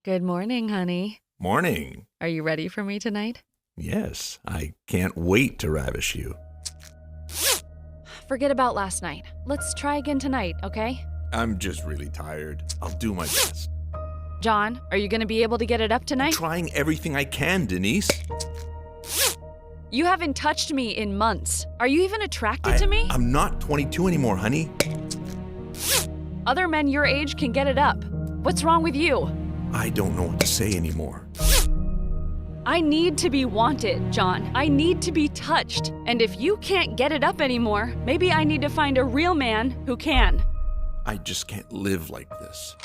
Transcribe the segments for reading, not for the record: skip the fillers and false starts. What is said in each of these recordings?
Good morning, honey. Morning. Are you ready for me tonight? Yes, I can't wait to ravish you. Forget about last night. Let's try again tonight, okay? I'm just really tired. I'll do my best. John, are you going to be able to get it up tonight? Trying everything I can, Denise. You haven't touched me in months. Are you even attracted to me? I'm not 22 anymore, honey. Other men your age can get it up. What's wrong with you? I don't know what to say anymore. I need to be wanted, John. I need to be touched. And if you can't get it up anymore, maybe I need to find a real man who can. I just can't live like this.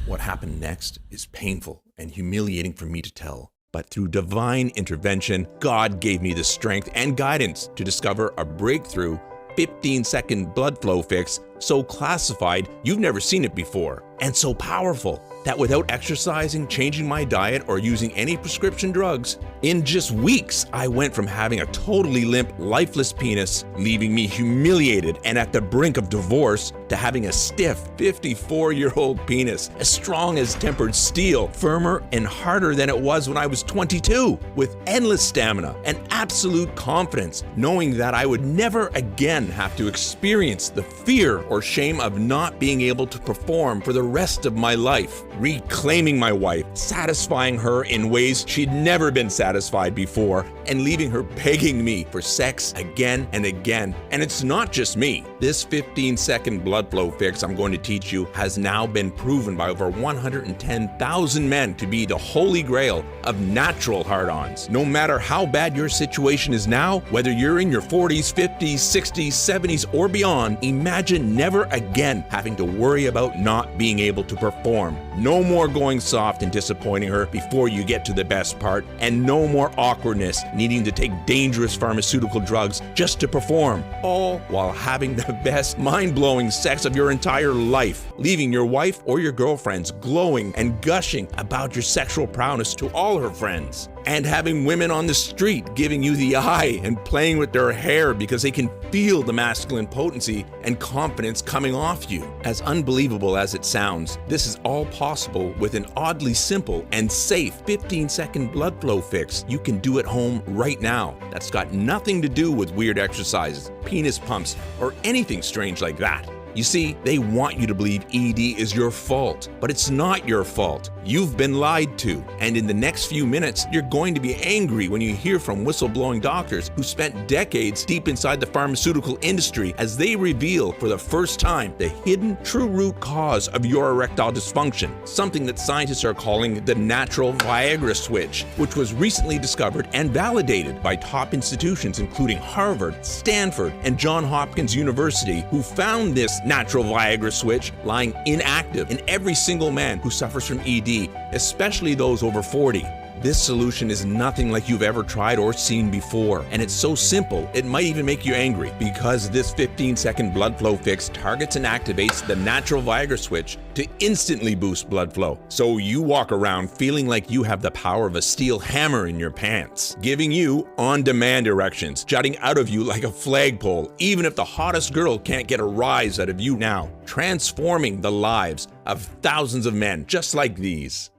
What happened next is painful and humiliating for me to tell. But through divine intervention, God gave me the strength and guidance to discover a breakthrough 15-second blood flow fix so classified you've never seen it before, and so powerful that without exercising, changing my diet, or using any prescription drugs, in just weeks, I went from having a totally limp, lifeless penis, leaving me humiliated and at the brink of divorce, to having a stiff 54-year-old penis, as strong as tempered steel, firmer and harder than it was when I was 22, with endless stamina and absolute confidence, knowing that I would never again have to experience the fear or shame of not being able to perform for the rest of my life, reclaiming my wife, satisfying her in ways she'd never been satisfied before, and leaving her begging me for sex again and again. And it's not just me. This 15-second blood flow fix I'm going to teach you has now been proven by over 110,000 men to be the holy grail of natural hard-ons. No matter how bad your situation is now, whether you're in your 40s, 50s, 60s, 70s, or beyond, imagine never again having to worry about not being able to perform. No more going soft and disappointing her before you get to the best part, and no more awkwardness needing to take dangerous pharmaceutical drugs just to perform, all while having the best mind-blowing sex of your entire life, leaving your wife or your girlfriends glowing and gushing about your sexual prowess to all her friends, and having women on the street giving you the eye and playing with their hair because they can feel the masculine potency and confidence coming off you. As unbelievable as it sounds, this is all possible with an oddly simple and safe 15-second blood flow fix you can do at home right now. That's got nothing to do with weird exercises, penis pumps, or anything strange like that. You see, they want you to believe ED is your fault, but it's not your fault. You've been lied to, and in the next few minutes, you're going to be angry when you hear from whistleblowing doctors who spent decades deep inside the pharmaceutical industry as they reveal for the first time the hidden true root cause of your erectile dysfunction, something that scientists are calling the natural Viagra switch, which was recently discovered and validated by top institutions including Harvard, Stanford, and Johns Hopkins University, who found this natural Viagra switch lying inactive in every single man who suffers from ED, especially those over 40. This solution is nothing like you've ever tried or seen before, and it's so simple it might even make you angry, because this 15-second blood flow fix targets and activates the natural Viagra switch to instantly boost blood flow, so you walk around feeling like you have the power of a steel hammer in your pants, giving you on-demand erections jutting out of you like a flagpole, even if the hottest girl can't get a rise out of you now, transforming the lives of thousands of men just like these.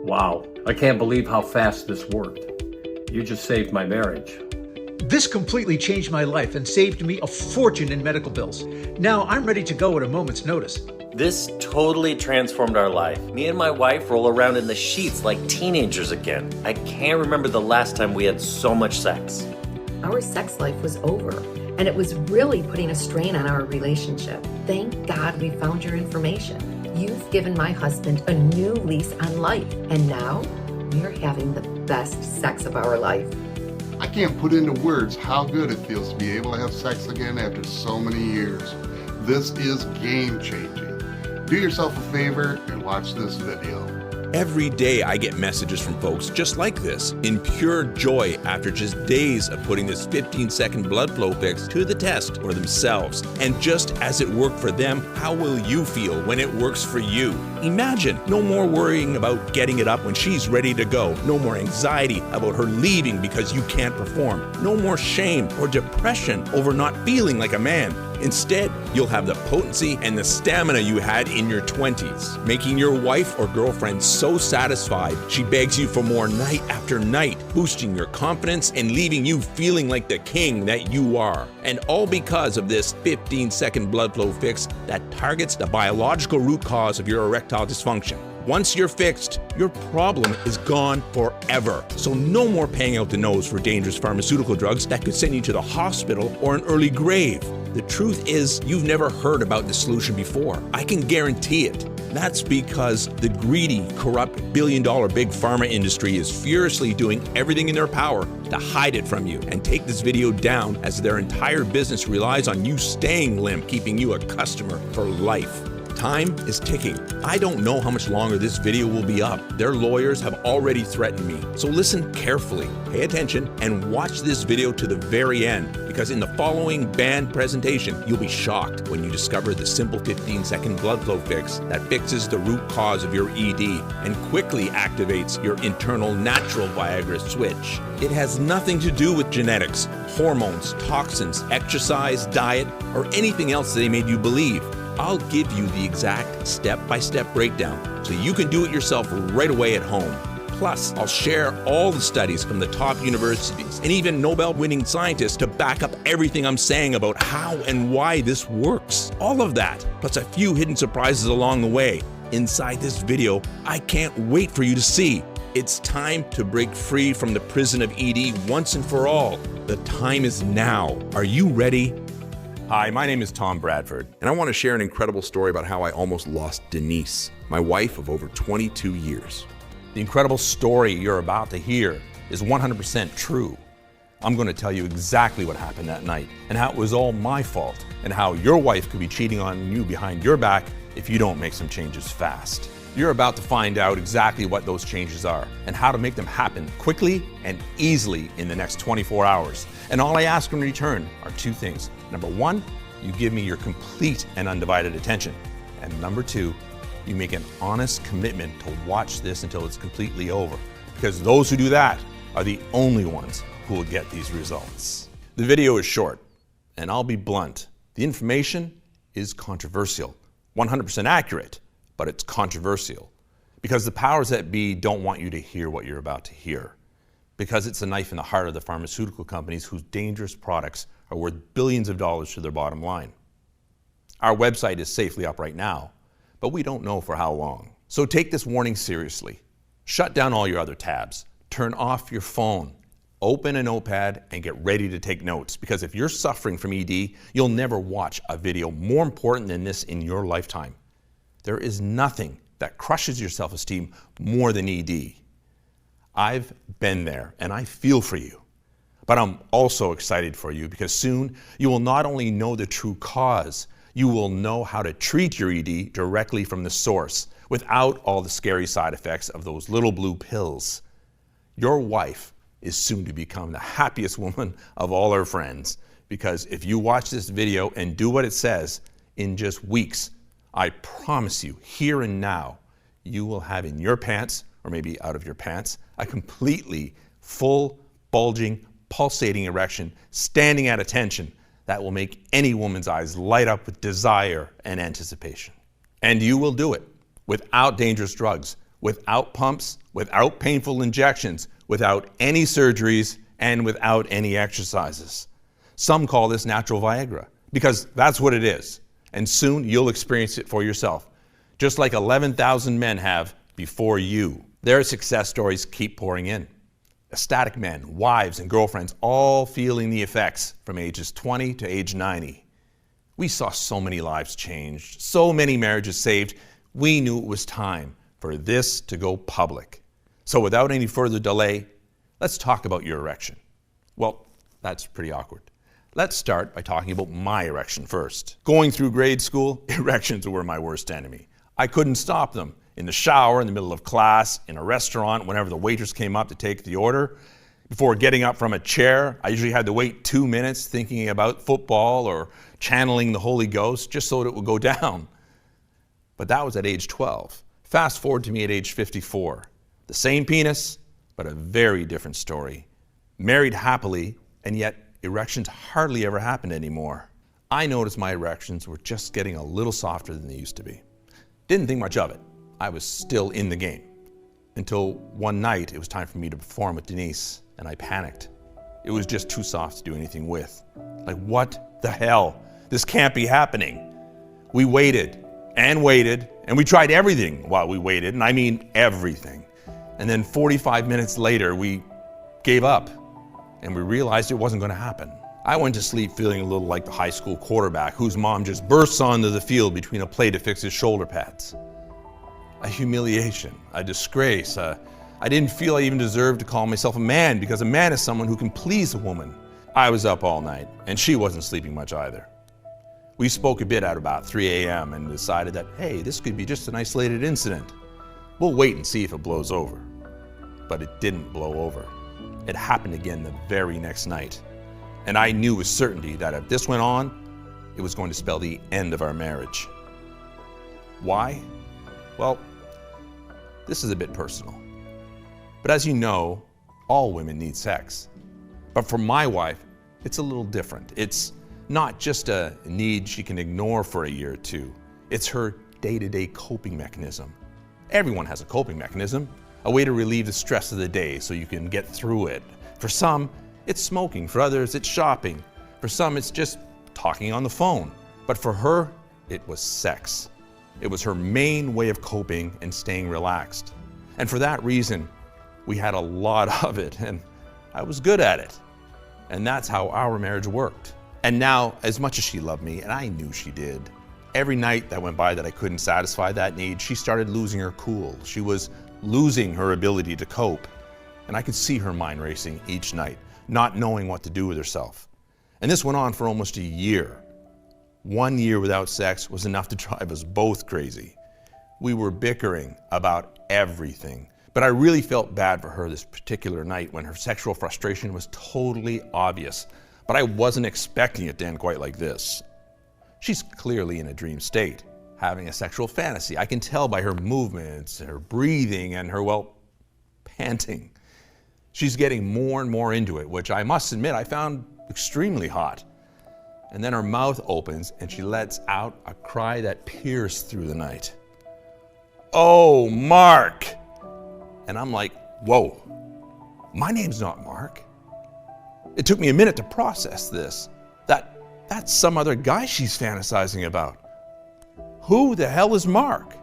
Wow, I can't believe how fast this worked. You just saved my marriage. This completely changed my life and saved me a fortune in medical bills. Now I'm ready to go at a moment's notice. This totally transformed our life. Me and my wife roll around in the sheets like teenagers again. I can't remember the last time we had so much sex. Our sex life was over, and it was really putting a strain on our relationship. Thank God we found your information. You've given my husband a new lease on life, and now we're having the best sex of our life. I can't put into words how good it feels to be able to have sex again after so many years. This is game-changing. Do yourself a favor and watch this video. Every day I get messages from folks just like this, in pure joy after just days of putting this 15-second blood flow fix to the test for themselves. And just as it worked for them, how will you feel when it works for you? Imagine no more worrying about getting it up when she's ready to go, no more anxiety about her leaving because you can't perform, no more shame or depression over not feeling like a man. Instead, you'll have the potency and the stamina you had in your 20s, making your wife or girlfriend so satisfied she begs you for more night after night, boosting your confidence and leaving you feeling like the king that you are. And all because of this 15-second blood flow fix that targets the biological root cause of your erectile dysfunction. Once you're fixed, your problem is gone forever. So no more paying out the nose for dangerous pharmaceutical drugs that could send you to the hospital or an early grave. The truth is, you've never heard about this solution before. I can guarantee it. That's because the greedy, corrupt, billion-dollar big pharma industry is furiously doing everything in their power to hide it from you and take this video down, as their entire business relies on you staying limp, keeping you a customer for life. Time is ticking. I don't know how much longer this video will be up. Their lawyers have already threatened me. So listen carefully, pay attention, and watch this video to the very end, because in the following banned presentation, you'll be shocked when you discover the simple 15-second blood flow fix that fixes the root cause of your ED and quickly activates your internal natural Viagra switch. It has nothing to do with genetics, hormones, toxins, exercise, diet, or anything else they made you believe. I'll give you the exact step-by-step breakdown so you can do it yourself right away at home. Plus, I'll share all the studies from the top universities and even Nobel-winning scientists to back up everything I'm saying about how and why this works. All of that, plus a few hidden surprises along the way, inside this video I can't wait for you to see. It's time to break free from the prison of ED once and for all. The time is now. Are you ready? Hi, my name is Tom Bradford, and I want to share an incredible story about how I almost lost Denise, my wife of over 22 years. The incredible story you're about to hear is 100% true. I'm going to tell you exactly what happened that night, and how it was all my fault, and how your wife could be cheating on you behind your back if you don't make some changes fast. You're about to find out exactly what those changes are and how to make them happen quickly and easily in the next 24 hours. And all I ask in return are two things. Number one, you give me your complete and undivided attention. And number two, you make an honest commitment to watch this until it's completely over. Because those who do that are the only ones who will get these results. The video is short, and I'll be blunt. The information is controversial, 100% accurate, but it's controversial. Because the powers that be don't want you to hear what you're about to hear. Because it's a knife in the heart of the pharmaceutical companies whose dangerous products are worth billions of dollars to their bottom line. Our website is safely up right now, but we don't know for how long. So take this warning seriously. Shut down all your other tabs. Turn off your phone. Open a notepad and get ready to take notes, because if you're suffering from ED, you'll never watch a video more important than this in your lifetime. There is nothing that crushes your self-esteem more than ED. I've been there, and I feel for you. But I'm also excited for you, because soon you will not only know the true cause, you will know how to treat your ED directly from the source, without all the scary side effects of those little blue pills. Your wife is soon to become the happiest woman of all her friends, because if you watch this video and do what it says, in just weeks, I promise you, here and now, you will have in your pants, or maybe out of your pants, a completely full, bulging, pulsating erection, standing at attention, that will make any woman's eyes light up with desire and anticipation. And you will do it without dangerous drugs, without pumps, without painful injections, without any surgeries, and without any exercises. Some call this natural Viagra, because that's what it is. And soon you'll experience it for yourself, just like 11,000 men have before you. Their success stories keep pouring in. Ecstatic men, wives, and girlfriends all feeling the effects from ages 20 to age 90. We saw so many lives changed, so many marriages saved. We knew it was time for this to go public. So without any further delay, let's talk about your erection. Well, that's pretty awkward. Let's start by talking about my erection first. Going through grade school, erections were my worst enemy. I couldn't stop them. In the shower, in the middle of class, in a restaurant, whenever the waitress came up to take the order. Before getting up from a chair, I usually had to wait 2 minutes thinking about football or channeling the Holy Ghost just so that it would go down. But that was at age 12. Fast forward to me at age 54. The same penis, but a very different story. Married happily, and yet erections hardly ever happened anymore. I noticed my erections were just getting a little softer than they used to be. Didn't think much of it. I was still in the game. Until one night, it was time for me to perform with Denise, and I panicked. It was just too soft to do anything with. Like, what the hell? This can't be happening. We waited, and we tried everything while we waited, and I mean everything. And then 45 minutes later, we gave up, and we realized it wasn't going to happen. I went to sleep feeling a little like the high school quarterback whose mom just bursts onto the field between a play to fix his shoulder pads. A humiliation, a disgrace. I didn't feel I even deserved to call myself a man, because a man is someone who can please a woman. I was up all night, and she wasn't sleeping much either. We spoke a bit at about 3 a.m. and decided that, hey, this could be just an isolated incident. We'll wait and see if it blows over. But it didn't blow over. It happened again the very next night. And I knew with certainty that if this went on, it was going to spell the end of our marriage. Why? Well, this is a bit personal. But as you know, all women need sex. But for my wife, it's a little different. It's not just a need she can ignore for a year or two. It's her day-to-day coping mechanism. Everyone has a coping mechanism, a way to relieve the stress of the day so you can get through it. For some, it's smoking. For others, it's shopping. For some, it's just talking on the phone. But for her, it was sex. It was her main way of coping and staying relaxed. And for that reason, we had a lot of it, and I was good at it. And that's how our marriage worked. And now, as much as she loved me, and I knew she did, every night that went by that I couldn't satisfy that need, she started losing her cool. She was losing her ability to cope. And I could see her mind racing each night, not knowing what to do with herself. And this went on for almost a year. 1 year without sex was enough to drive us both crazy. We were bickering about everything. But I really felt bad for her this particular night when her sexual frustration was totally obvious. But I wasn't expecting it to end quite like this. She's clearly in a dream state, having a sexual fantasy. I can tell by her movements, her breathing, and her, well, panting. She's getting more and more into it, which I must admit I found extremely hot. And then her mouth opens and she lets out a cry that pierced through the night. "Oh, Mark!" And I'm like, whoa, my name's not Mark. It took me a minute to process this. That's some other guy she's fantasizing about. Who the hell is Mark?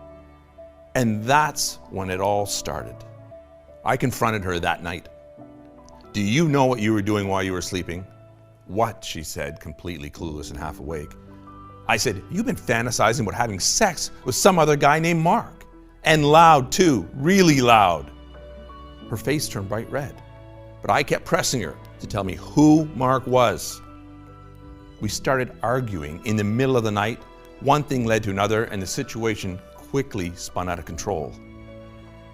And that's when it all started. I confronted her that night. "Do you know what you were doing while you were sleeping?" "What?" she said, completely clueless and half awake. I said, "You've been fantasizing about having sex with some other guy named Mark. And loud too, really loud." Her face turned bright red, but I kept pressing her to tell me who Mark was. We started arguing in the middle of the night. One thing led to another, and the situation quickly spun out of control.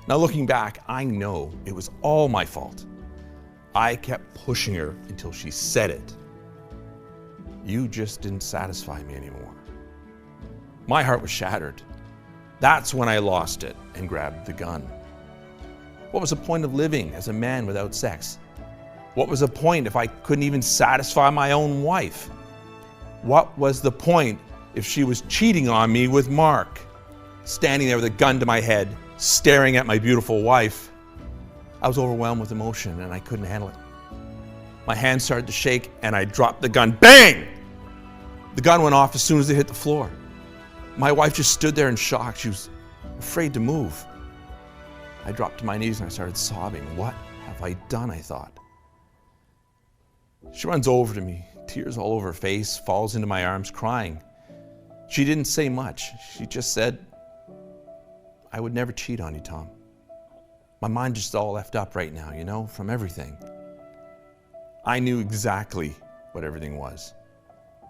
Now looking back, I know it was all my fault. I kept pushing her until she said it. "You just didn't satisfy me anymore." My heart was shattered. That's when I lost it and grabbed the gun. What was the point of living as a man without sex? What was the point if I couldn't even satisfy my own wife? What was the point if she was cheating on me with Mark? Standing there with a gun to my head, staring at my beautiful wife, I was overwhelmed with emotion and I couldn't handle it. My hands started to shake and I dropped the gun. Bang! The gun went off as soon as it hit the floor. My wife just stood there in shock. She was afraid to move. I dropped to my knees and I started sobbing. What have I done, I thought. She runs over to me, tears all over her face, falls into my arms crying. She didn't say much. She just said, "I would never cheat on you, Tom. My mind just all effed up right now, you know, from everything." I knew exactly what everything was.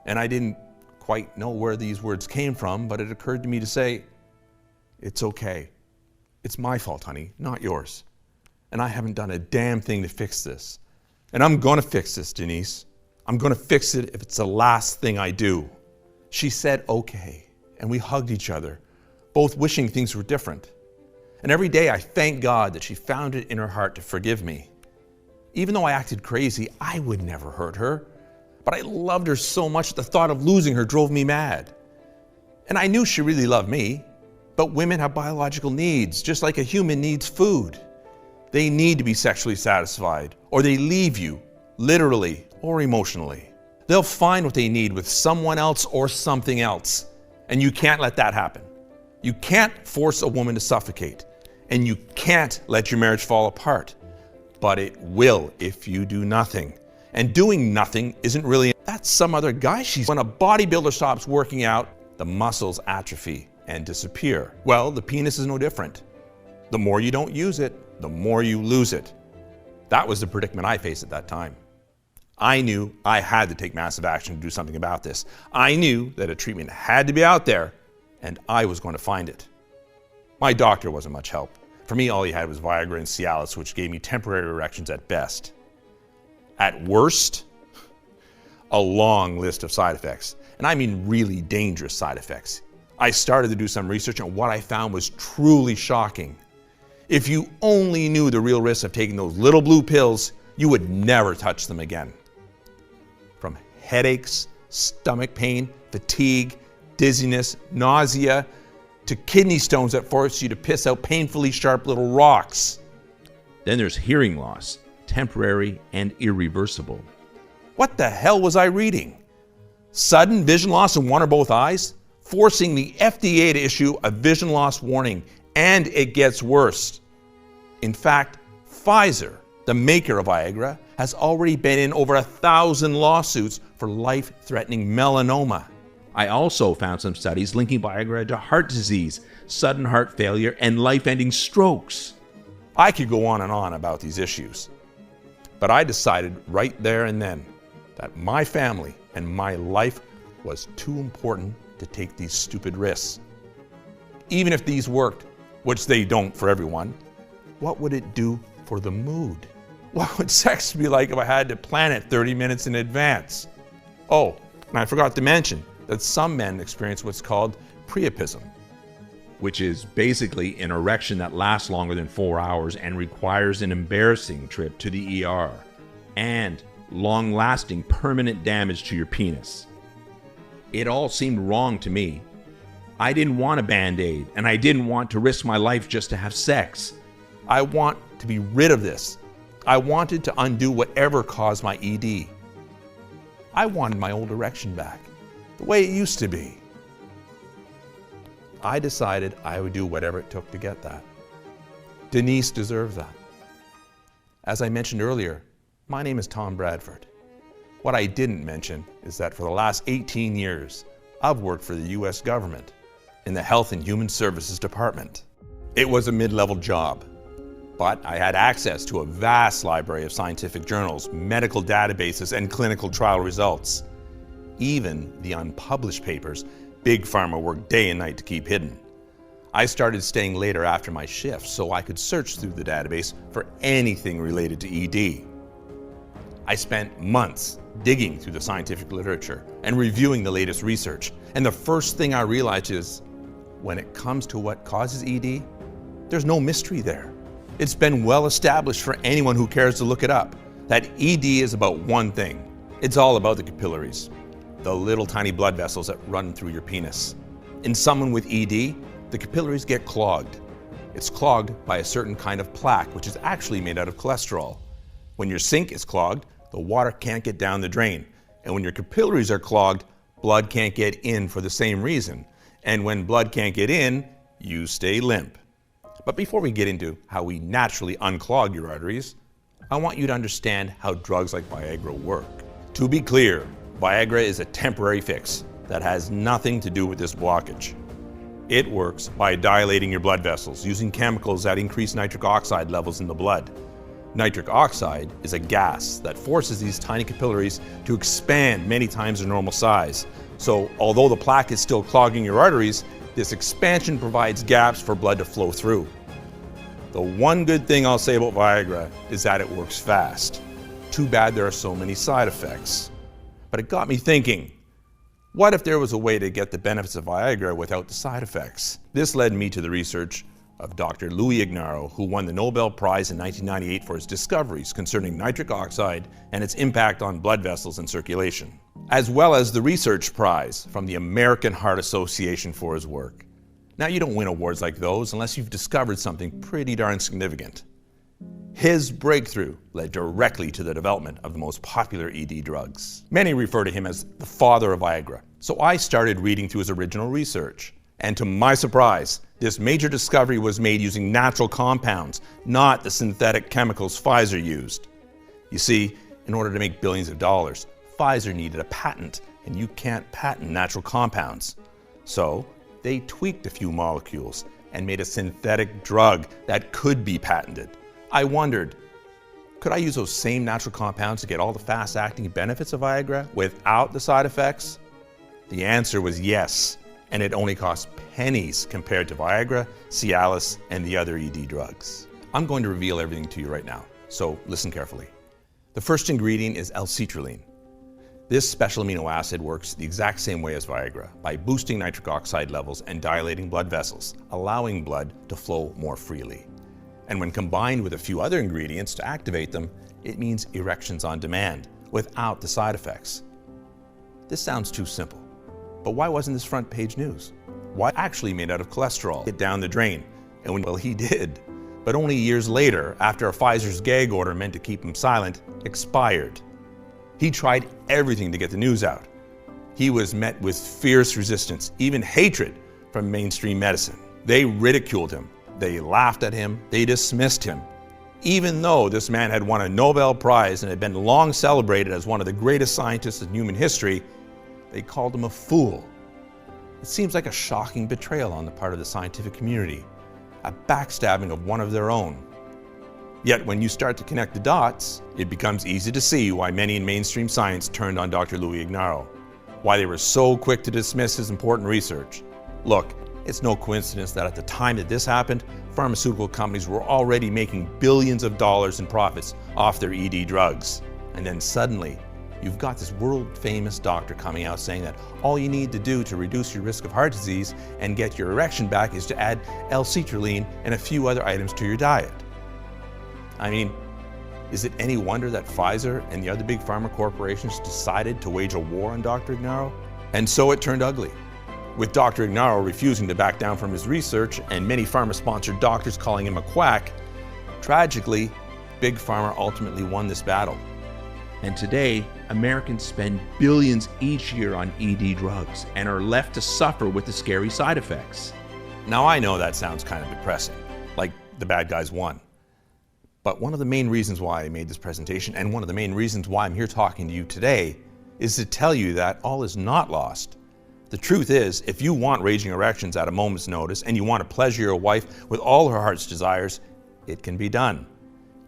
And I didn't quite know where these words came from, but it occurred to me to say, "It's okay. It's my fault, honey, not yours. And I haven't done a damn thing to fix this. And I'm gonna fix this, Denise. I'm gonna fix it if it's the last thing I do." She said, "Okay," and we hugged each other, both wishing things were different. And every day I thank God that she found it in her heart to forgive me. Even though I acted crazy, I would never hurt her. But I loved her so much that the thought of losing her drove me mad. And I knew she really loved me, but women have biological needs, just like a human needs food. They need to be sexually satisfied, or they leave you, literally or emotionally. They'll find what they need with someone else or something else, and you can't let that happen. You can't force a woman to suffocate, and you can't let your marriage fall apart. But it will if you do nothing. And doing nothing isn't really, that's some other guy. When a bodybuilder stops working out, the muscles atrophy and disappear. Well, the penis is no different. The more you don't use it, the more you lose it. That was the predicament I faced at that time. I knew I had to take massive action to do something about this. I knew that a treatment had to be out there, and I was going to find it. My doctor wasn't much help. For me, all he had was Viagra and Cialis, which gave me temporary erections at best. At worst, a long list of side effects. And I mean really dangerous side effects. I started to do some research, and what I found was truly shocking. If you only knew the real risks of taking those little blue pills, you would never touch them again. From headaches, stomach pain, fatigue, dizziness, nausea, to kidney stones that force you to piss out painfully sharp little rocks. Then there's hearing loss, temporary and irreversible. What the hell was I reading? Sudden vision loss in one or both eyes, forcing the FDA to issue a vision loss warning, and it gets worse. In fact, Pfizer, the maker of Viagra, has already been in over 1,000 lawsuits for life-threatening melanoma. I also found some studies linking Viagra to heart disease, sudden heart failure, and life-ending strokes. I could go on and on about these issues, but I decided right there and then that my family and my life was too important to take these stupid risks. Even if these worked, which they don't for everyone, what would it do for the mood? What would sex be like if I had to plan it 30 minutes in advance? Oh, and I forgot to mention that some men experience what's called priapism, which is basically an erection that lasts longer than 4 hours and requires an embarrassing trip to the ER, and long-lasting permanent damage to your penis. It all seemed wrong to me. I didn't want a Band-Aid, and I didn't want to risk my life just to have sex. I want to be rid of this. I wanted to undo whatever caused my ED. I wanted my old erection back, the way it used to be. I decided I would do whatever it took to get that. Denise deserved that. As I mentioned earlier, my name is Tom Bradford. What I didn't mention is that for the last 18 years, I've worked for the US government in the Health and Human Services Department. It was a mid-level job, but I had access to a vast library of scientific journals, medical databases, and clinical trial results. Even the unpublished papers Big Pharma worked day and night to keep hidden. I started staying later after my shift so I could search through the database for anything related to ED. I spent months digging through the scientific literature and reviewing the latest research. And the first thing I realized is, when it comes to what causes ED, there's no mystery there. It's been well established for anyone who cares to look it up, that ED is about one thing. It's all about the capillaries, the little tiny blood vessels that run through your penis. In someone with ED, the capillaries get clogged. It's clogged by a certain kind of plaque, which is actually made out of cholesterol. When your sink is clogged, the water can't get down the drain. And when your capillaries are clogged, blood can't get in for the same reason. And when blood can't get in, you stay limp. But before we get into how we naturally unclog your arteries, I want you to understand how drugs like Viagra work. To be clear, Viagra is a temporary fix that has nothing to do with this blockage. It works by dilating your blood vessels using chemicals that increase nitric oxide levels in the blood. Nitric oxide is a gas that forces these tiny capillaries to expand many times their normal size. So although the plaque is still clogging your arteries, this expansion provides gaps for blood to flow through. The one good thing I'll say about Viagra is that it works fast. Too bad there are so many side effects. But it got me thinking, what if there was a way to get the benefits of Viagra without the side effects? This led me to the research of Dr. Louis Ignarro, who won the Nobel Prize in 1998 for his discoveries concerning nitric oxide and its impact on blood vessels and circulation, as well as the Research Prize from the American Heart Association for his work. Now, you don't win awards like those unless you've discovered something pretty darn significant. His breakthrough led directly to the development of the most popular ED drugs. Many refer to him as the father of Viagra, so I started reading through his original research. And to my surprise, this major discovery was made using natural compounds, not the synthetic chemicals Pfizer used. You see, in order to make billions of dollars, Pfizer needed a patent, and you can't patent natural compounds. So they tweaked a few molecules and made a synthetic drug that could be patented. I wondered, could I use those same natural compounds to get all the fast-acting benefits of Viagra without the side effects? The answer was yes, and it only cost pennies compared to Viagra, Cialis, and the other ED drugs. I'm going to reveal everything to you right now, so listen carefully. The first ingredient is L-citrulline. This special amino acid works the exact same way as Viagra, by boosting nitric oxide levels and dilating blood vessels, allowing blood to flow more freely. And when combined with a few other ingredients to activate them, it means erections on demand, without the side effects. This sounds too simple, but why wasn't this front page news? Why actually made out of cholesterol get down the drain? And well, he did, but only years later, after Pfizer's gag order meant to keep him silent expired. He tried everything to get the news out. He was met with fierce resistance, even hatred from mainstream medicine. They ridiculed him. They laughed at him, they dismissed him. Even though this man had won a Nobel Prize and had been long celebrated as one of the greatest scientists in human history, they called him a fool. It seems like a shocking betrayal on the part of the scientific community, a backstabbing of one of their own. Yet when you start to connect the dots, it becomes easy to see why many in mainstream science turned on Dr. Louis Ignarro, why they were so quick to dismiss his important research. Look, it's no coincidence that at the time that this happened, pharmaceutical companies were already making billions of dollars in profits off their ED drugs. And then suddenly, you've got this world-famous doctor coming out saying that all you need to do to reduce your risk of heart disease and get your erection back is to add L-citrulline and a few other items to your diet. I mean, is it any wonder that Pfizer and the other big pharma corporations decided to wage a war on Dr. Ignarro? And so it turned ugly, with Dr. Ignarro refusing to back down from his research and many pharma-sponsored doctors calling him a quack. Tragically, Big Pharma ultimately won this battle. And today, Americans spend billions each year on ED drugs and are left to suffer with the scary side effects. Now, I know that sounds kind of depressing, like the bad guys won. But one of the main reasons why I made this presentation, and one of the main reasons why I'm here talking to you today, is to tell you that all is not lost. The truth is, if you want raging erections at a moment's notice and you want to pleasure your wife with all her heart's desires, it can be done.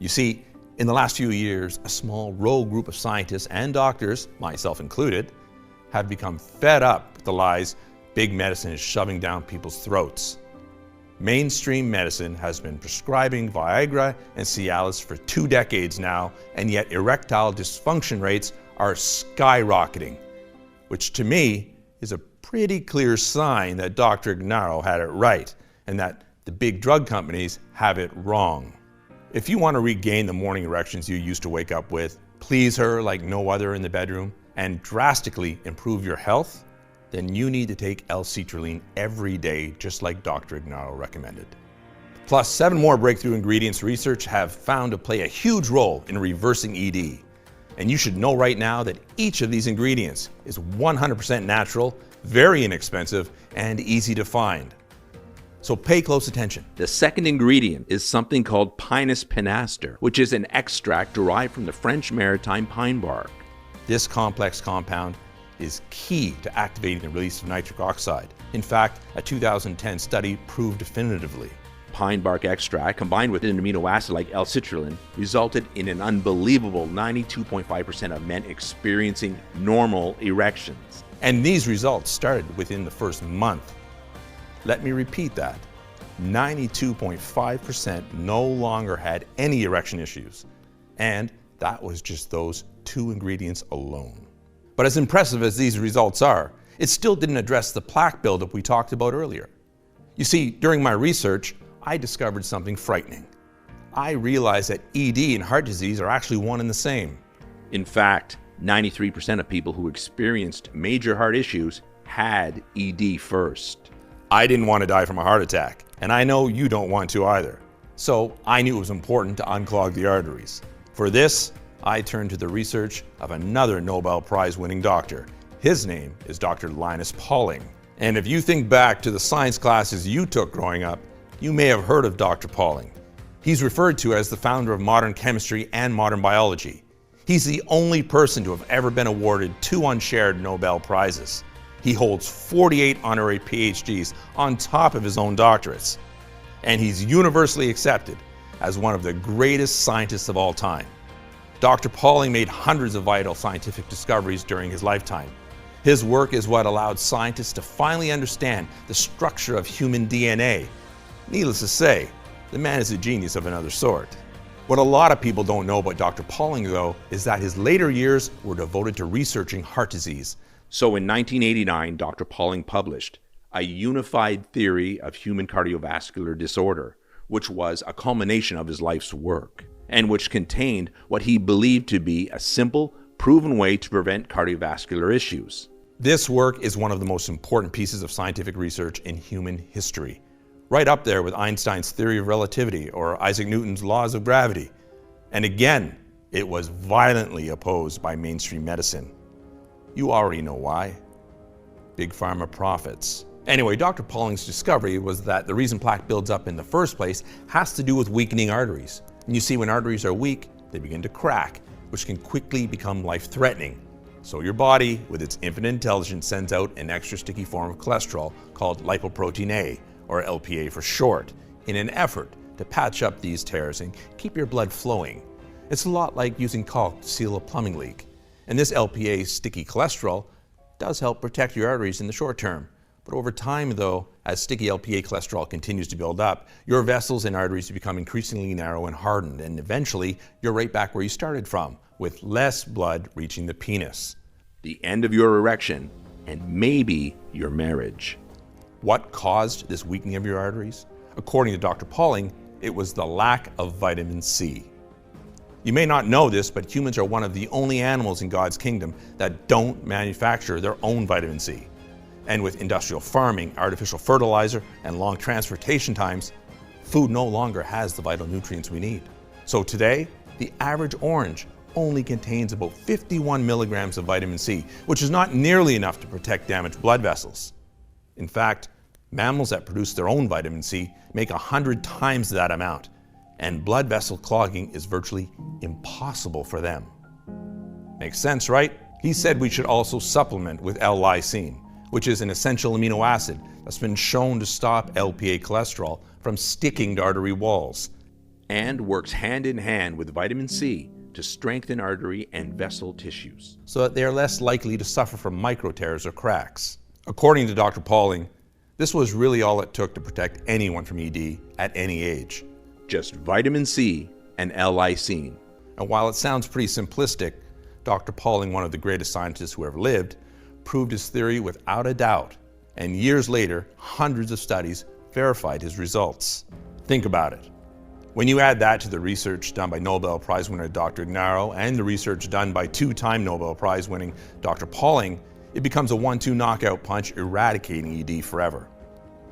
You see, in the last few years, a small rogue group of scientists and doctors, myself included, have become fed up with the lies big medicine is shoving down people's throats. Mainstream medicine has been prescribing Viagra and Cialis for 2 decades now, and yet erectile dysfunction rates are skyrocketing, which to me is a pretty clear sign that Dr. Ignarro had it right and that the big drug companies have it wrong. If you want to regain the morning erections you used to wake up with, please her like no other in the bedroom, and drastically improve your health, then you need to take L-citrulline every day, just like Dr. Ignarro recommended. Plus, 7 more breakthrough ingredients research have found to play a huge role in reversing ED. And you should know right now that each of these ingredients is 100% natural, very inexpensive, and easy to find. So pay close attention. The second ingredient is something called Pinus pinaster, which is an extract derived from the French maritime pine bark. This complex compound is key to activating the release of nitric oxide. In fact, a 2010 study proved definitively. Pine bark extract combined with an amino acid like L-citrulline resulted in an unbelievable 92.5% of men experiencing normal erections. And these results started within the first month. Let me repeat that. 92.5% no longer had any erection issues. And that was just those 2 ingredients alone. But as impressive as these results are, it still didn't address the plaque buildup we talked about earlier. You see, during my research, I discovered something frightening. I realized that ED and heart disease are actually one and the same. In fact, 93% of people who experienced major heart issues had ED first. I didn't want to die from a heart attack, and I know you don't want to either. So I knew it was important to unclog the arteries. For this, I turned to the research of another Nobel Prize-winning doctor. His name is Dr. Linus Pauling. And if you think back to the science classes you took growing up, you may have heard of Dr. Pauling. He's referred to as the founder of modern chemistry and modern biology. He's the only person to have ever been awarded 2 unshared Nobel Prizes. He holds 48 honorary PhDs on top of his own doctorates. And he's universally accepted as one of the greatest scientists of all time. Dr. Pauling made hundreds of vital scientific discoveries during his lifetime. His work is what allowed scientists to finally understand the structure of human DNA. Needless to say, the man is a genius of another sort. What a lot of people don't know about Dr. Pauling, though, is that his later years were devoted to researching heart disease. So in 1989, Dr. Pauling published A Unified Theory of Human Cardiovascular Disorder, which was a culmination of his life's work, and which contained what he believed to be a simple, proven way to prevent cardiovascular issues. This work is one of the most important pieces of scientific research in human history, right up there with Einstein's theory of relativity or Isaac Newton's laws of gravity. And again, it was violently opposed by mainstream medicine. You already know why. Big pharma profits. Anyway, Dr. Pauling's discovery was that the reason plaque builds up in the first place has to do with weakening arteries. And you see, when arteries are weak, they begin to crack, which can quickly become life-threatening. So your body, with its infinite intelligence, sends out an extra sticky form of cholesterol called lipoprotein A, or LPA for short, in an effort to patch up these tears and keep your blood flowing. It's a lot like using caulk to seal a plumbing leak. And this LPA sticky cholesterol does help protect your arteries in the short term. But over time, though, as sticky LPA cholesterol continues to build up, your vessels and arteries become increasingly narrow and hardened, and eventually you're right back where you started from, with less blood reaching the penis. The end of your erection, and maybe your marriage. What caused this weakening of your arteries? According to Dr. Pauling, it was the lack of vitamin C. You may not know this, but humans are one of the only animals in God's kingdom that don't manufacture their own vitamin C. And with industrial farming, artificial fertilizer, and long transportation times, food no longer has the vital nutrients we need. So today, the average orange only contains about 51 milligrams of vitamin C, which is not nearly enough to protect damaged blood vessels. In fact, mammals that produce their own vitamin C make 100 times that amount, and blood vessel clogging is virtually impossible for them. Makes sense, right? He said we should also supplement with L-lysine, which is an essential amino acid that's been shown to stop LPA cholesterol from sticking to artery walls, and works hand in hand with vitamin C to strengthen artery and vessel tissues, so that they are less likely to suffer from micro tears or cracks. According to Dr. Pauling, this was really all it took to protect anyone from ED at any age. Just vitamin C and L-lysine. And while it sounds pretty simplistic, Dr. Pauling, one of the greatest scientists who ever lived, proved his theory without a doubt. And years later, hundreds of studies verified his results. Think about it. When you add that to the research done by Nobel Prize winner Dr. Ignarro and the research done by 2-time Nobel Prize winning Dr. Pauling, it becomes a 1-2 knockout punch eradicating ED forever.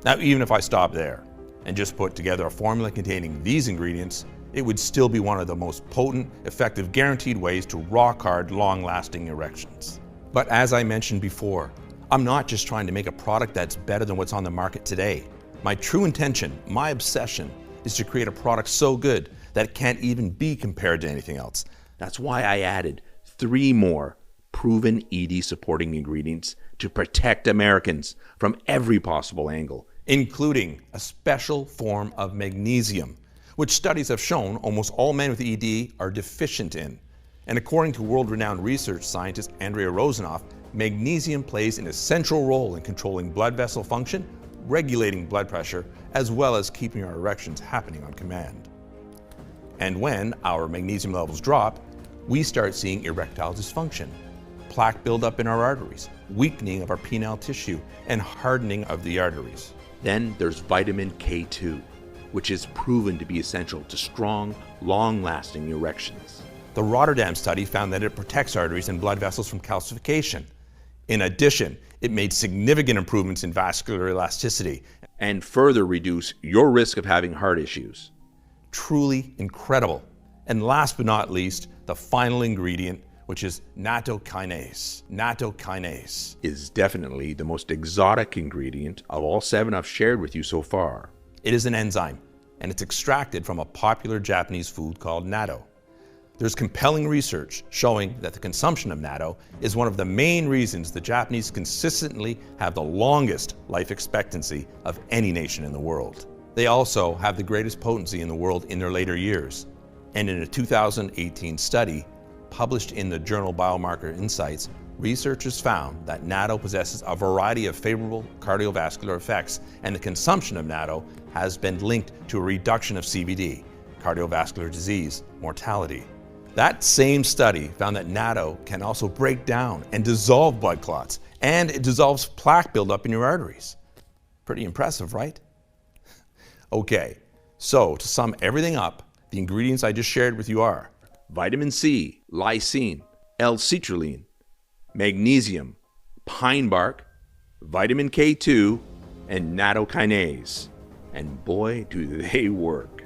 Now, even if I stop there and just put together a formula containing these ingredients, it would still be one of the most potent, effective, guaranteed ways to rock-hard, long-lasting erections. But as I mentioned before, I'm not just trying to make a product that's better than what's on the market today. My true intention, my obsession, is to create a product so good that it can't even be compared to anything else. That's why I added 3 more proven ED supporting ingredients to protect Americans from every possible angle, including a special form of magnesium, which studies have shown almost all men with ED are deficient in. And according to world-renowned research scientist Andrea Rosenoff, magnesium plays an essential role in controlling blood vessel function, regulating blood pressure, as well as keeping our erections happening on command. And when our magnesium levels drop, we start seeing erectile dysfunction, plaque buildup in our arteries, weakening of our penile tissue, and hardening of the arteries. Then there's vitamin K2. which is proven to be essential to strong, long-lasting erections. The Rotterdam study found that it protects arteries and blood vessels from calcification. In addition, it made significant improvements in vascular elasticity and further reduce your risk of having heart issues. Truly incredible. And last but not least, the final ingredient, which is nattokinase. Nattokinase is definitely the most exotic ingredient of all 7 I've shared with you so far. It is an enzyme, and it's extracted from a popular Japanese food called natto. There's compelling research showing that the consumption of natto is one of the main reasons the Japanese consistently have the longest life expectancy of any nation in the world. They also have the greatest potency in the world in their later years. And in a 2018 study published in the journal Biomarker Insights, researchers found that natto possesses a variety of favorable cardiovascular effects, and the consumption of natto has been linked to a reduction of CVD, cardiovascular disease, mortality. That same study found that natto can also break down and dissolve blood clots, and it dissolves plaque buildup in your arteries. Pretty impressive, right? Okay, so to sum everything up, the ingredients I just shared with you are vitamin C, lysine, L-citrulline, magnesium, pine bark, vitamin K2, and nattokinase. And boy, do they work.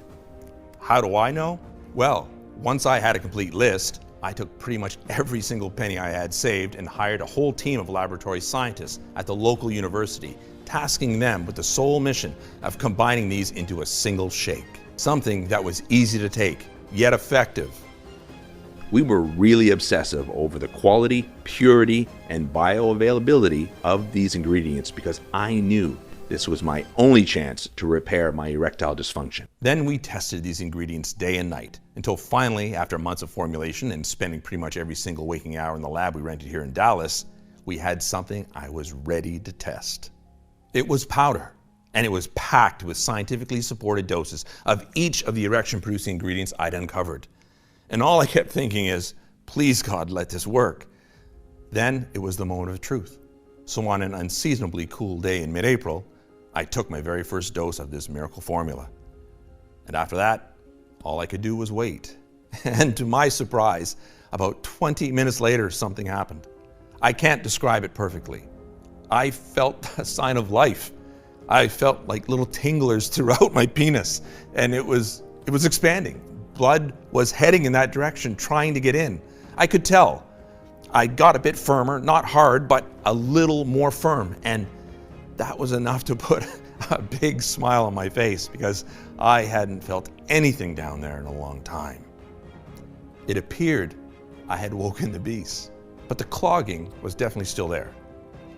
How do I know? Well, once I had a complete list, I took pretty much every single penny I had saved and hired a whole team of laboratory scientists at the local university, tasking them with the sole mission of combining these into a single shake. Something that was easy to take, yet effective. We were really obsessive over the quality, purity, and bioavailability of these ingredients because I knew this was my only chance to repair my erectile dysfunction. Then we tested these ingredients day and night until finally, after months of formulation and spending pretty much every single waking hour in the lab we rented here in Dallas, we had something I was ready to test. It was powder, and it was packed with scientifically supported doses of each of the erection-producing ingredients I'd uncovered. And all I kept thinking is, please God, let this work. Then it was the moment of truth. So on an unseasonably cool day in mid-April, I took my very first dose of this miracle formula. And after that, all I could do was wait. And to my surprise, about 20 minutes later, something happened. I can't describe it perfectly. I felt a sign of life. I felt like little tinglers throughout my penis, and it was expanding. Blood was heading in that direction, trying to get in. I could tell. I got a bit firmer, not hard, but a little more firm, and that was enough to put a big smile on my face because I hadn't felt anything down there in a long time. It appeared I had woken the beast, but the clogging was definitely still there.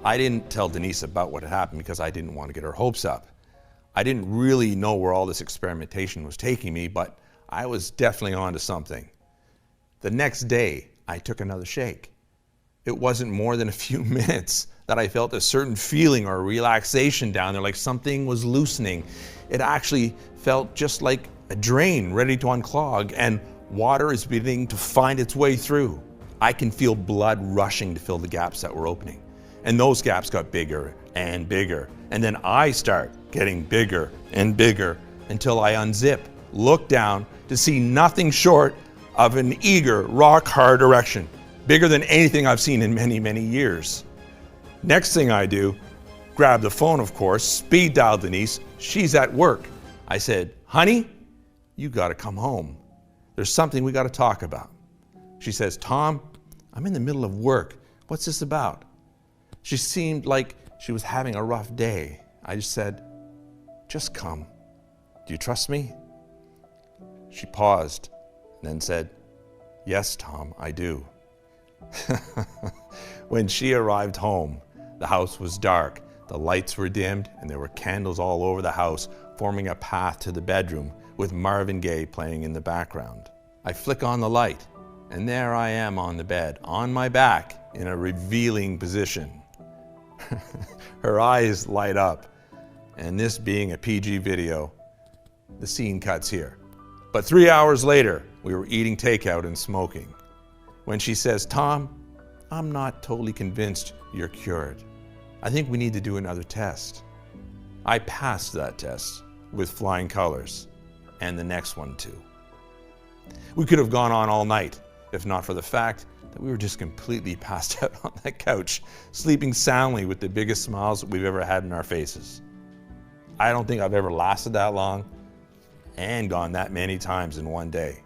I didn't tell Denise about what had happened because I didn't want to get her hopes up. I didn't really know where all this experimentation was taking me, but I was definitely onto something. The next day, I took another shake. It wasn't more than a few minutes that I felt a certain feeling or relaxation down there, like something was loosening. It actually felt just like a drain ready to unclog, and water is beginning to find its way through. I can feel blood rushing to fill the gaps that were opening. And those gaps got bigger and bigger. And then I start getting bigger and bigger until I unzip, look down to see nothing short of an eager, rock-hard erection, bigger than anything I've seen in many, many years. Next thing I do, grab the phone, of course, speed dial Denise. She's at work. I said, honey, you gotta come home. There's something we gotta talk about. She says, Tom, I'm in the middle of work. What's this about? She seemed like she was having a rough day. I just said, just come. Do you trust me? She paused and then said, yes, Tom, I do. When she arrived home, the house was dark, the lights were dimmed, and there were candles all over the house, forming a path to the bedroom with Marvin Gaye playing in the background. I flick on the light, and there I am on the bed, on my back, in a revealing position. Her eyes light up, and this being a PG video, the scene cuts here. But 3 hours later, we were eating takeout and smoking. When she says, Tom, I'm not totally convinced you're cured. I think we need to do another test. I passed that test. with flying colors, and the next one too. We could have gone on all night, if not for the fact that we were just completely passed out on that couch, sleeping soundly with the biggest smiles that we've ever had in our faces. I don't think I've ever lasted that long and gone that many times in one day.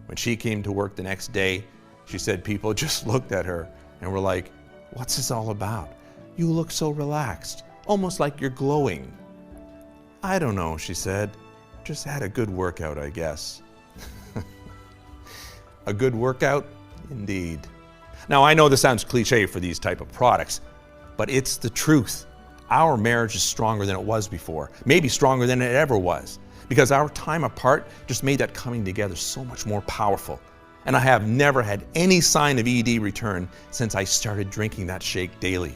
When she came to work the next day, she said people just looked at her and were like, "What's this all about? You look so relaxed, almost like you're glowing." "I don't know," she said. "Just had a good workout, I guess." A good workout? Indeed. Now, I know this sounds cliche for these type of products, but it's the truth. Our marriage is stronger than it was before, maybe stronger than it ever was, because our time apart just made that coming together so much more powerful. And I have never had any sign of ED return since I started drinking that shake daily.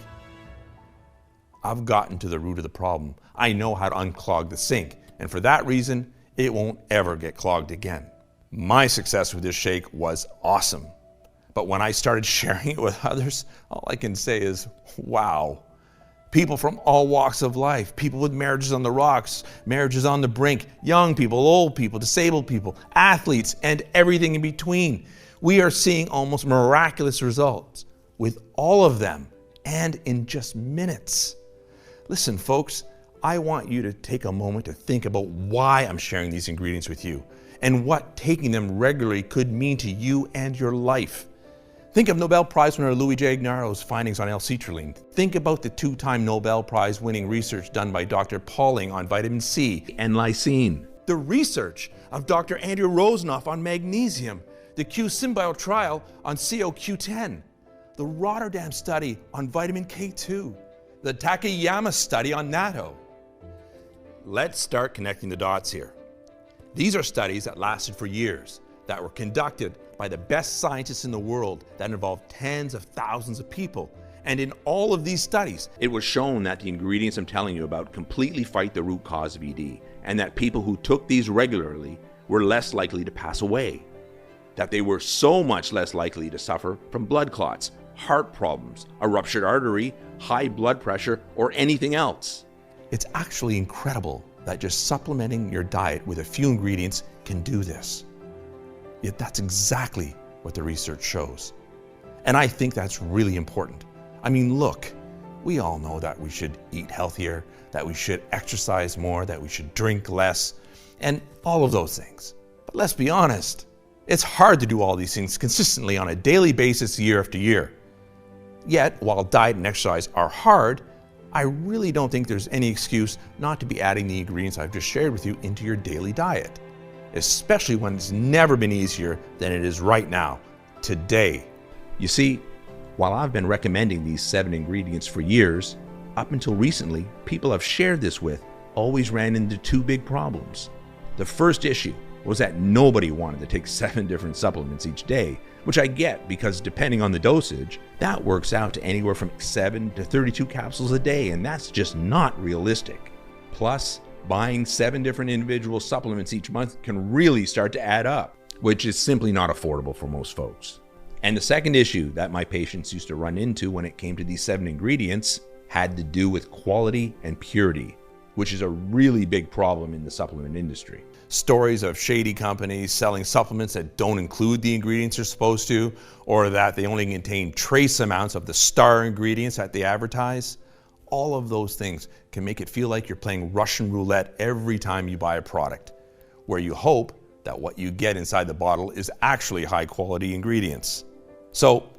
I've gotten to the root of the problem. I know how to unclog the sink, and for that reason, it won't ever get clogged again. My success with this shake was awesome. But when I started sharing it with others, all I can say is, wow. People from all walks of life, people with marriages on the rocks, marriages on the brink, young people, old people, disabled people, athletes, and everything in between. We are seeing almost miraculous results with all of them, and in just minutes. Listen, folks, I want you to take a moment to think about why I'm sharing these ingredients with you and what taking them regularly could mean to you and your life. Think of Nobel Prize winner Louis J. Ignaro's findings on L-citrulline. Think about the 2-time Nobel Prize winning research done by Dr. Pauling on vitamin C and lysine. The research of Dr. Andrew Rosenoff on magnesium. The Q-Symbio trial on CoQ10. The Rotterdam study on vitamin K2. The Takayama study on natto. Let's start connecting the dots here. These are studies that lasted for years, that were conducted by the best scientists in the world, that involved tens of thousands of people. And in all of these studies, it was shown that the ingredients I'm telling you about completely fight the root cause of ED, and that people who took these regularly were less likely to pass away. That they were so much less likely to suffer from blood clots, heart problems, a ruptured artery, high blood pressure, or anything else. It's actually incredible that just supplementing your diet with a few ingredients can do this. Yet that's exactly what the research shows. And I think that's really important. I mean, look, we all know that we should eat healthier, that we should exercise more, that we should drink less, and all of those things. But let's be honest, it's hard to do all these things consistently on a daily basis year after year. Yet, while diet and exercise are hard, I really don't think there's any excuse not to be adding the ingredients I've just shared with you into your daily diet, especially when it's never been easier than it is right now, today. You see, while I've been recommending these 7 ingredients for years, up until recently, people I've shared this with always ran into 2 big problems. The first issue was that nobody wanted to take 7 different supplements each day, which I get because depending on the dosage, that works out to anywhere from 7 to 32 capsules a day, and that's just not realistic. Plus, buying 7 different individual supplements each month can really start to add up, which is simply not affordable for most folks. And the second issue that my patients used to run into when it came to these 7 ingredients had to do with quality and purity, which is a really big problem in the supplement industry. Stories of shady companies selling supplements that don't include the ingredients they're supposed to, or that they only contain trace amounts of the star ingredients that they advertise. All of those things can make it feel like you're playing Russian roulette every time you buy a product, where you hope that what you get inside the bottle is actually high quality ingredients. So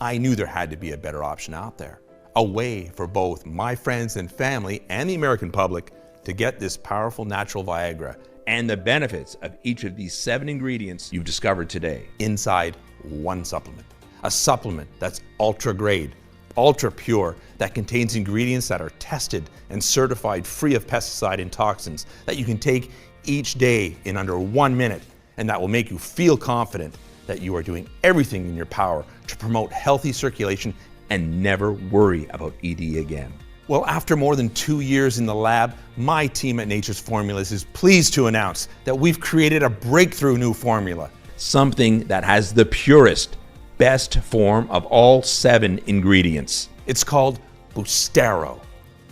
I knew there had to be a better option out there, a way for both my friends and family and the American public to get this powerful natural Viagra and the benefits of each of these 7 ingredients you've discovered today inside one supplement. A supplement that's ultra grade, ultra pure, that contains ingredients that are tested and certified free of pesticide and toxins, that you can take each day in under 1 minute, and that will make you feel confident that you are doing everything in your power to promote healthy circulation and never worry about ED again. Well, after more than 2 years in the lab, my team at Nature's Formulas is pleased to announce that we've created a breakthrough new formula. Something that has the purest, best form of all 7 ingredients. It's called boostaro.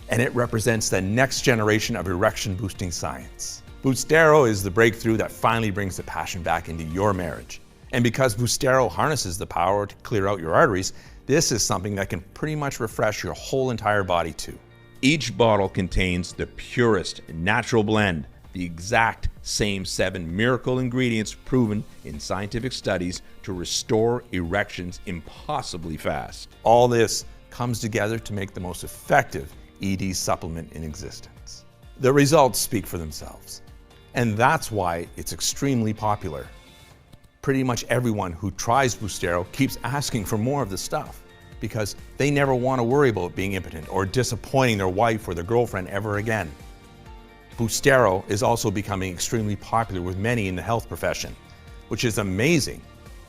and it represents the next generation of erection-boosting science. Boostaro is the breakthrough that finally brings the passion back into your marriage. And because Boostaro harnesses the power to clear out your arteries, this is something that can pretty much refresh your whole entire body too. Each bottle contains the purest natural blend, the exact same 7 miracle ingredients proven in scientific studies to restore erections impossibly fast. All this comes together to make the most effective ED supplement in existence. The results speak for themselves, and that's why it's extremely popular. Pretty much everyone who tries Boostaro keeps asking for more of the stuff because they never want to worry about being impotent or disappointing their wife or their girlfriend ever again. Boostaro is also becoming extremely popular with many in the health profession, which is amazing,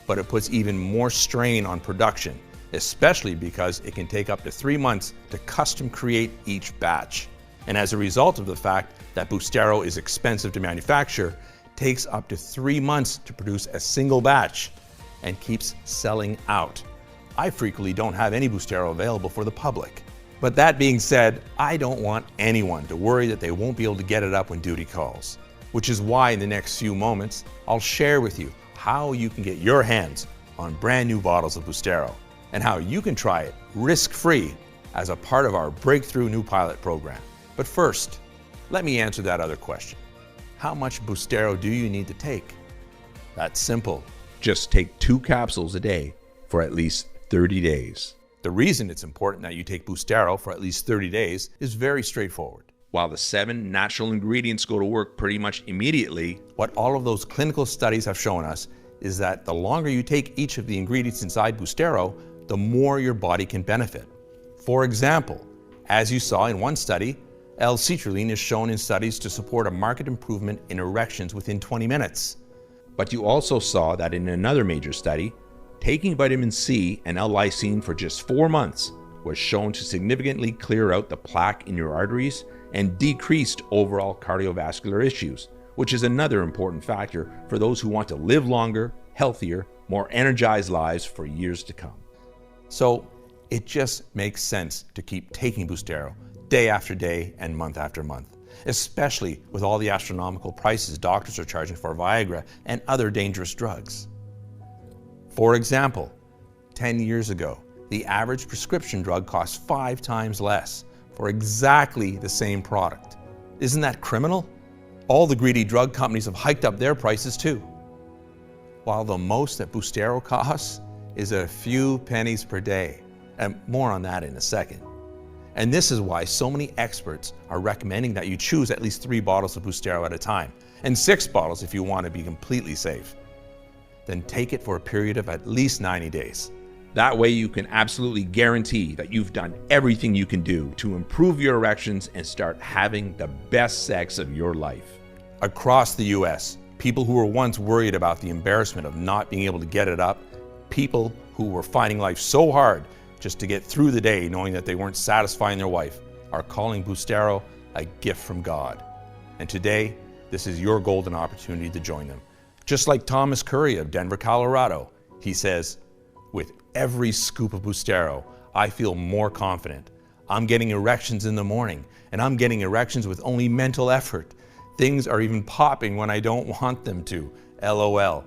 but it puts even more strain on production, especially because it can take up to 3 months to custom create each batch. And as a result of the fact that Boostaro is expensive to manufacture, it takes up to 3 months to produce a single batch and keeps selling out. I frequently don't have any Boostaro available for the public. But that being said, I don't want anyone to worry that they won't be able to get it up when duty calls, which is why in the next few moments, I'll share with you how you can get your hands on brand new bottles of Boostaro and how you can try it risk-free as a part of our Breakthrough New Pilot program. But first, let me answer that other question. How much Boostaro do you need to take? That's simple. Just take 2 capsules a day for at least 30 days. The reason it's important that you take Boostaro for at least 30 days is very straightforward. While the 7 natural ingredients go to work pretty much immediately, what all of those clinical studies have shown us is that the longer you take each of the ingredients inside Boostaro, the more your body can benefit. For example, as you saw in one study, L-citrulline is shown in studies to support a marked improvement in erections within 20 minutes. But you also saw that in another major study, taking vitamin C and L-lysine for just 4 months was shown to significantly clear out the plaque in your arteries and decreased overall cardiovascular issues, which is another important factor for those who want to live longer, healthier, more energized lives for years to come. So it just makes sense to keep taking Boostaro day after day and month after month, especially with all the astronomical prices doctors are charging for Viagra and other dangerous drugs. For example, 10 years ago, the average prescription drug cost 5 times less for exactly the same product. Isn't that criminal? All the greedy drug companies have hiked up their prices too. While the most that Boostaro costs is a few pennies per day, and more on that in a second. And this is why so many experts are recommending that you choose at least 3 bottles of Boostaro at a time, and 6 bottles if you want to be completely safe. Then take it for a period of at least 90 days. That way you can absolutely guarantee that you've done everything you can do to improve your erections and start having the best sex of your life. Across the US, people who were once worried about the embarrassment of not being able to get it up, people who were finding life so hard just to get through the day knowing that they weren't satisfying their wife, are calling Boostaro a gift from God. And today, this is your golden opportunity to join them. Just like Thomas Curry of Denver, Colorado, he says, "With every scoop of Boostaro, I feel more confident. I'm getting erections in the morning, and I'm getting erections with only mental effort. Things are even popping when I don't want them to. LOL.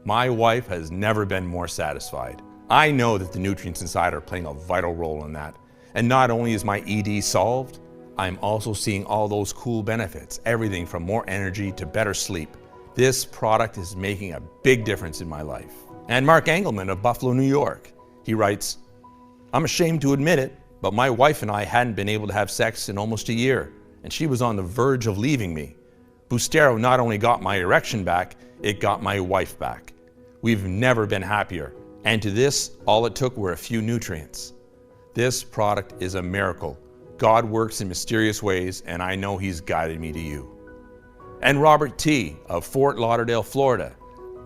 My wife has never been more satisfied." I know that the nutrients inside are playing a vital role in that. And not only is my ED solved, I'm also seeing all those cool benefits, everything from more energy to better sleep. This product is making a big difference in my life. And Mark Engelman of Buffalo, New York, he writes, "I'm ashamed to admit it, but my wife and I hadn't been able to have sex in almost a year, and she was on the verge of leaving me. Boostaro not only got my erection back, it got my wife back. We've never been happier, and to this, all it took were a few nutrients. This product is a miracle. God works in mysterious ways, and I know He's guided me to you." And Robert T. of Fort Lauderdale, Florida,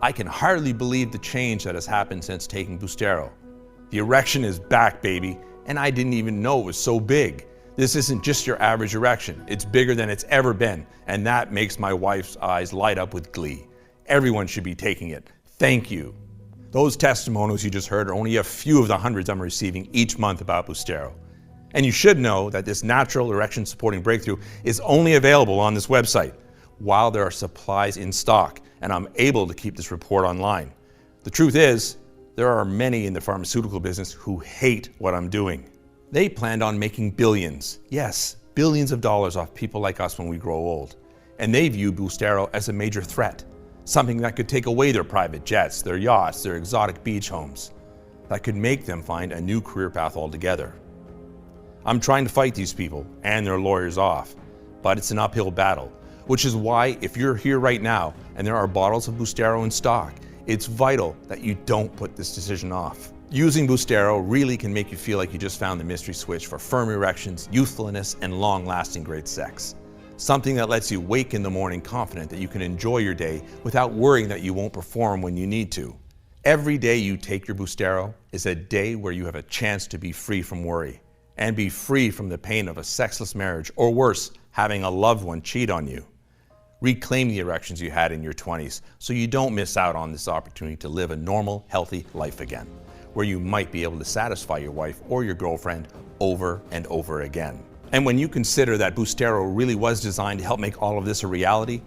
"I can hardly believe the change that has happened since taking Boostaro. The erection is back, baby, and I didn't even know it was so big. This isn't just your average erection. It's bigger than it's ever been, and that makes my wife's eyes light up with glee. Everyone should be taking it. Thank you." Those testimonials you just heard are only a few of the hundreds I'm receiving each month about Boostaro. And you should know that this natural erection supporting breakthrough is only available on this website while there are supplies in stock, and I'm able to keep this report online. The truth is, there are many in the pharmaceutical business who hate what I'm doing. They planned on making billions, yes, billions of dollars off people like us when we grow old. And they view boostaro as a major threat, something that could take away their private jets, their yachts, their exotic beach homes, that could make them find a new career path altogether. I'm trying to fight these people and their lawyers off, but it's an uphill battle, which is why if you're here right now and there are bottles of boostaro in stock, it's vital that you don't put this decision off. Using boostaro really can make you feel like you just found the mystery switch for firm erections, youthfulness, and long-lasting great sex. Something that lets you wake in the morning confident that you can enjoy your day without worrying that you won't perform when you need to. Every day you take your boostaro is a day where you have a chance to be free from worry and be free from the pain of a sexless marriage, or worse, having a loved one cheat on you. Reclaim the erections you had in your 20s so you don't miss out on this opportunity to live a normal, healthy life again, where you might be able to satisfy your wife or your girlfriend over and over again. And when you consider that boostaro really was designed to help make all of this a reality,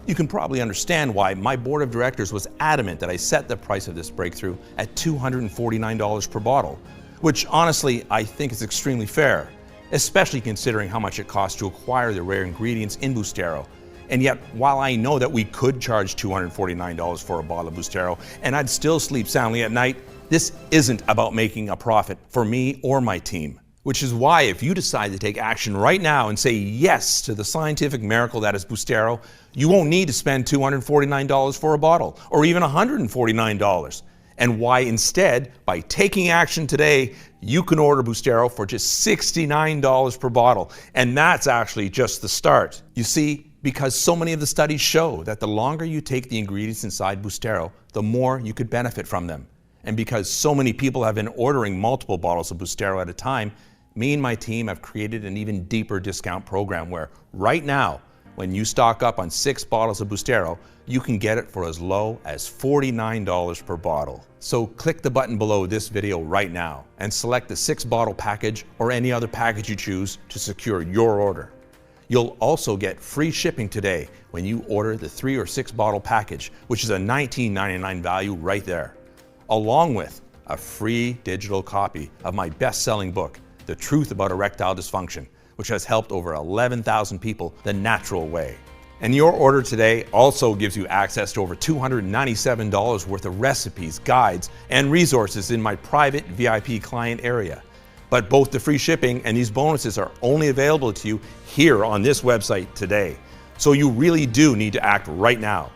you can probably understand why my board of directors was adamant that I set the price of this breakthrough at $249 per bottle, which honestly I think is extremely fair, especially considering how much it costs to acquire the rare ingredients in boostaro. And yet, while I know that we could charge $249 for a bottle of boostaro and I'd still sleep soundly at night, this isn't about making a profit for me or my team. Which is why if you decide to take action right now and say yes to the scientific miracle that is boostaro, you won't need to spend $249 for a bottle or even $149. And why instead, by taking action today, you can order boostaro for just $69 per bottle. And that's actually just the start. You see, because so many of the studies show that the longer you take the ingredients inside boostaro, the more you could benefit from them. And because so many people have been ordering multiple bottles of boostaro at a time, me and my team have created an even deeper discount program where right now, when you stock up on 6 bottles of boostaro, you can get it for as low as $49 per bottle. So click the button below this video right now and select the 6-bottle package or any other package you choose to secure your order. You'll also get free shipping today when you order the 3 or 6 bottle package, which is a $19.99 value right there, along with a free digital copy of my best-selling book, The Truth About Erectile Dysfunction, which has helped over 11,000 people the natural way. And your order today also gives you access to over $297 worth of recipes, guides, and resources in my private VIP client area. But both the free shipping and these bonuses are only available to you here on this website today. So you really do need to act right now.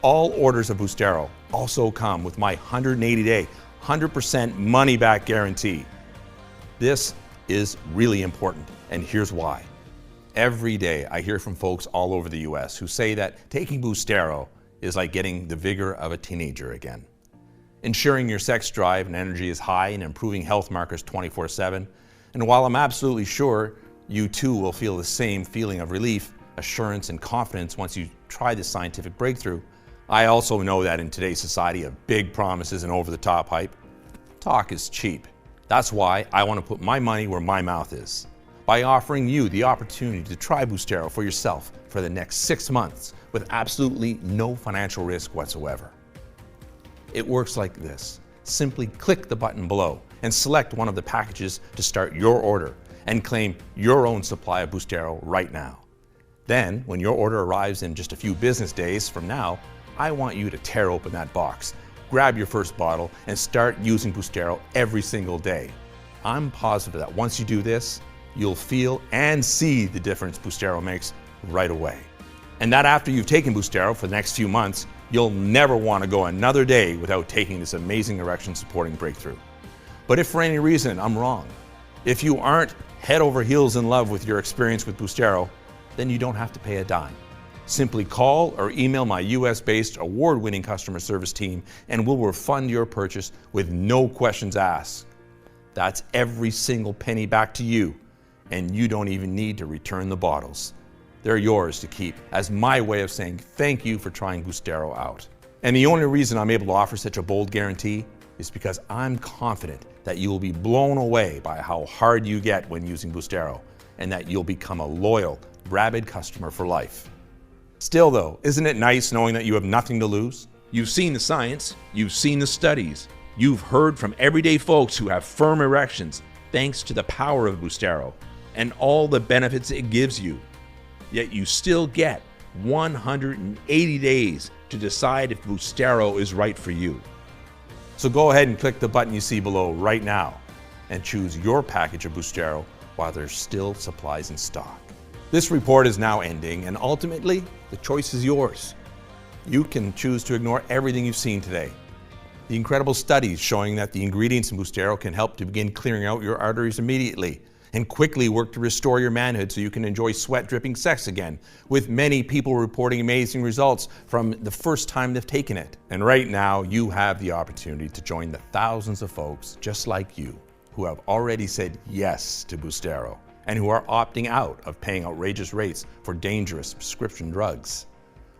All orders of boostaro also come with my 180-day, 100% money-back guarantee. This is really important, and here's why. Every day I hear from folks all over the US who say that taking boostaro is like getting the vigor of a teenager again. Ensuring your sex drive and energy is high and improving health markers 24/7. And while I'm absolutely sure you too will feel the same feeling of relief, assurance, and confidence once you try this scientific breakthrough, I also know that in today's society of big promises and over-the-top hype, talk is cheap. That's why I want to put my money where my mouth is, by offering you the opportunity to try boostaro for yourself for the next 6 months with absolutely no financial risk whatsoever. It works like this. Simply click the button below and select one of the packages to start your order and claim your own supply of boostaro right now. Then, when your order arrives in just a few business days from now, I want you to tear open that box, grab your first bottle, and start using boostaro every single day. I'm positive that once you do this, you'll feel and see the difference boostaro makes right away. And that after you've taken boostaro for the next few months, you'll never want to go another day without taking this amazing erection supporting breakthrough. But if for any reason I'm wrong, if you aren't head over heels in love with your experience with boostaro, then you don't have to pay a dime. Simply call or email my US-based award-winning customer service team and we'll refund your purchase with no questions asked. That's every single penny back to you, and you don't even need to return the bottles. They're yours to keep as my way of saying thank you for trying boostaro out. And the only reason I'm able to offer such a bold guarantee is because I'm confident that you will be blown away by how hard you get when using boostaro, and that you'll become a loyal, rabid customer for life. Still though, isn't it nice knowing that you have nothing to lose? You've seen the science, you've seen the studies, you've heard from everyday folks who have firm erections thanks to the power of boostaro and all the benefits it gives you. Yet you still get 180 days to decide if boostaro is right for you. So go ahead and click the button you see below right now and choose your package of boostaro while there's still supplies in stock. This report is now ending, and ultimately, the choice is yours. You can choose to ignore everything you've seen today. The incredible studies showing that the ingredients in boostaro can help to begin clearing out your arteries immediately and quickly work to restore your manhood so you can enjoy sweat-dripping sex again, with many people reporting amazing results from the first time they've taken it. And right now, you have the opportunity to join the thousands of folks just like you who have already said yes to boostaro and who are opting out of paying outrageous rates for dangerous prescription drugs,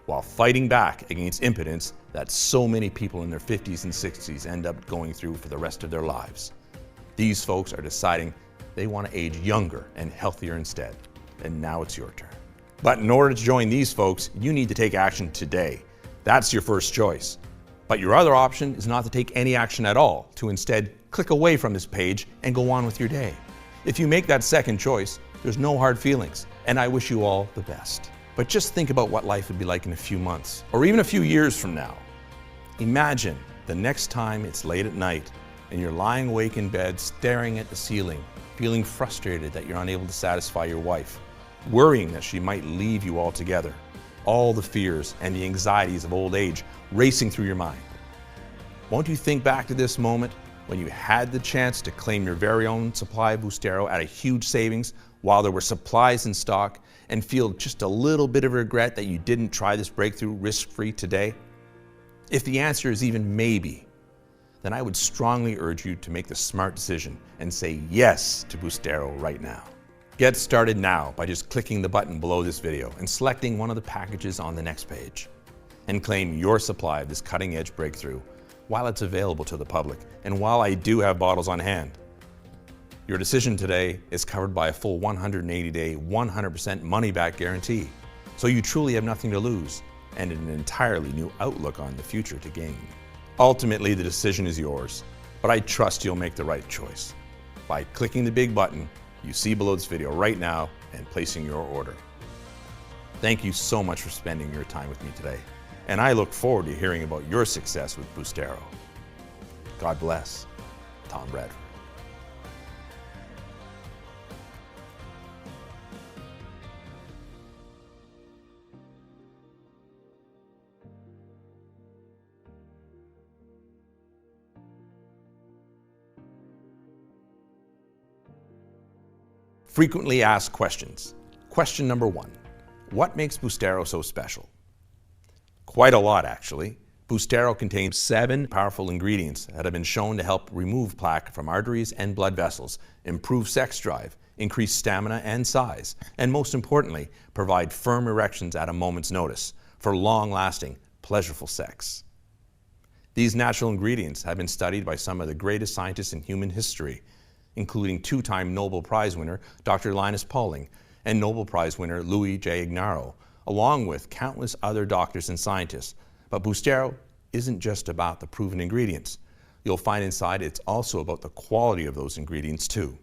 while fighting back against impotence that so many people in their 50s and 60s end up going through for the rest of their lives. These folks are deciding they want to age younger and healthier instead, and now it's your turn. But in order to join these folks, you need to take action today. That's your first choice. But your other option is not to take any action at all, to instead click away from this page and go on with your day. If you make that second choice, there's no hard feelings, and I wish you all the best. But just think about what life would be like in a few months, or even a few years from now. Imagine the next time it's late at night and you're lying awake in bed staring at the ceiling, feeling frustrated that you're unable to satisfy your wife, worrying that she might leave you altogether. All the fears and the anxieties of old age racing through your mind. Won't you think back to this moment when you had the chance to claim your very own supply of boostaro at a huge savings while there were supplies in stock, and feel just a little bit of regret that you didn't try this breakthrough risk-free today? If the answer is even maybe, then I would strongly urge you to make the smart decision and say yes to boostaro right now. Get started now by just clicking the button below this video and selecting one of the packages on the next page, and claim your supply of this cutting-edge breakthrough while it's available to the public and while I do have bottles on hand. Your decision today is covered by a full 180-day, 100% money-back guarantee, so you truly have nothing to lose and an entirely new outlook on the future to gain. Ultimately, the decision is yours, but I trust you'll make the right choice by clicking the big button you see below this video right now and placing your order. Thank you so much for spending your time with me today, and I look forward to hearing about your success with boostaro. God bless. Tom Bradford. Frequently asked questions. Question number 1. What makes boostaro so special? Quite a lot, actually. Boostaro contains 7 powerful ingredients that have been shown to help remove plaque from arteries and blood vessels, improve sex drive, increase stamina and size, and most importantly, provide firm erections at a moment's notice for long-lasting, pleasurable sex. These natural ingredients have been studied by some of the greatest scientists in human history, including 2-time Nobel Prize winner Dr. Linus Pauling and Nobel Prize winner Louis J. Ignarro, along with countless other doctors and scientists. But boostaro isn't just about the proven ingredients. You'll find inside it's also about the quality of those ingredients too.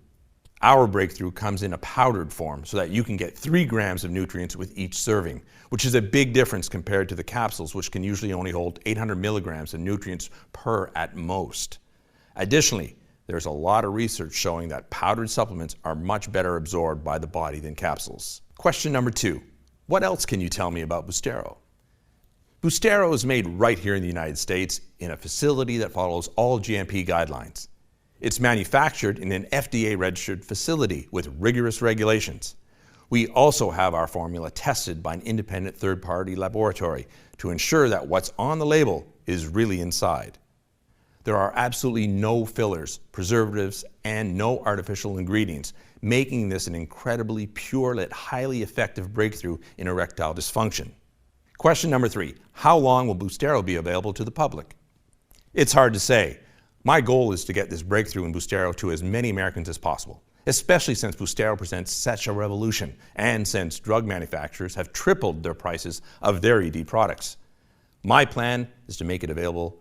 Our breakthrough comes in a powdered form so that you can get 3 grams of nutrients with each serving, which is a big difference compared to the capsules, which can usually only hold 800 milligrams of nutrients per at most. Additionally, there's a lot of research showing that powdered supplements are much better absorbed by the body than capsules. Question number 2. What else can you tell me about boostaro? Boostaro is made right here in the United States in a facility that follows all GMP guidelines. It's manufactured in an FDA-registered facility with rigorous regulations. We also have our formula tested by an independent third-party laboratory to ensure that what's on the label is really inside. There are absolutely no fillers, preservatives, and no artificial ingredients, making this an incredibly pure yet highly effective breakthrough in erectile dysfunction. Question number 3. How long will boostaro be available to the public? It's hard to say, My goal is to get this breakthrough in boostaro to as many Americans as possible, especially since boostaro presents such a revolution and since drug manufacturers have tripled their prices of their ED products. My plan is to make it available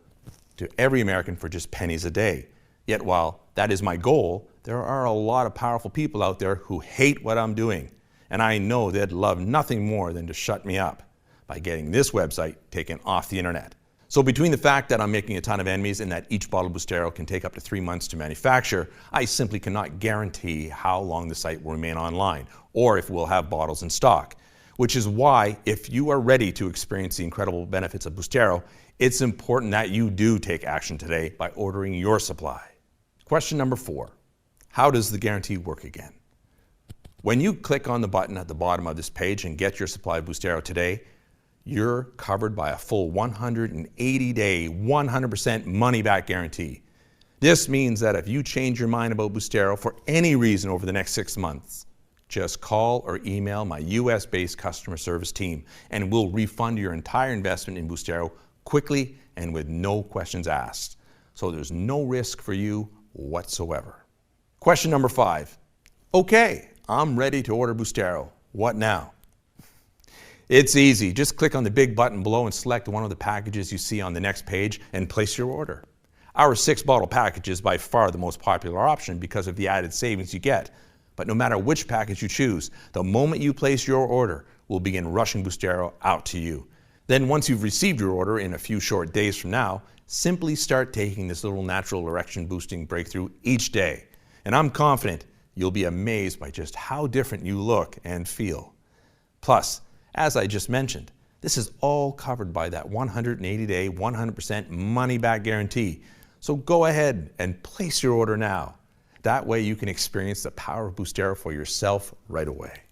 to every American for just pennies a day. Yet while that is my goal, there are a lot of powerful people out there who hate what I'm doing, and I know they'd love nothing more than to shut me up by getting this website taken off the internet. So between the fact that I'm making a ton of enemies and that each bottle of boostaro can take up to 3 months to manufacture, I simply cannot guarantee how long the site will remain online or if we'll have bottles in stock. Which is why, if you are ready to experience the incredible benefits of boostaro, it's important that you do take action today by ordering your supply. Question number 4. How does the guarantee work again? When you click on the button at the bottom of this page and get your supply of boostaro today, you're covered by a full 180-day, 100% money-back guarantee. This means that if you change your mind about boostaro for any reason over the next 6 months, just call or email my US-based customer service team and we'll refund your entire investment in boostaro quickly and with no questions asked. So there's no risk for you whatsoever. Question number 5. Okay, I'm ready to order boostaro. What now? It's easy. Just click on the big button below and select one of the packages you see on the next page and place your order. Our 6-bottle package is by far the most popular option because of the added savings you get. But no matter which package you choose, the moment you place your order, we'll begin rushing boostaro out to you. Then once you've received your order in a few short days from now, simply start taking this little natural erection boosting breakthrough each day. And I'm confident you'll be amazed by just how different you look and feel. Plus, as I just mentioned, this is all covered by that 180-day, 100% money-back guarantee. So go ahead and place your order now. That way you can experience the power of boostaro for yourself right away.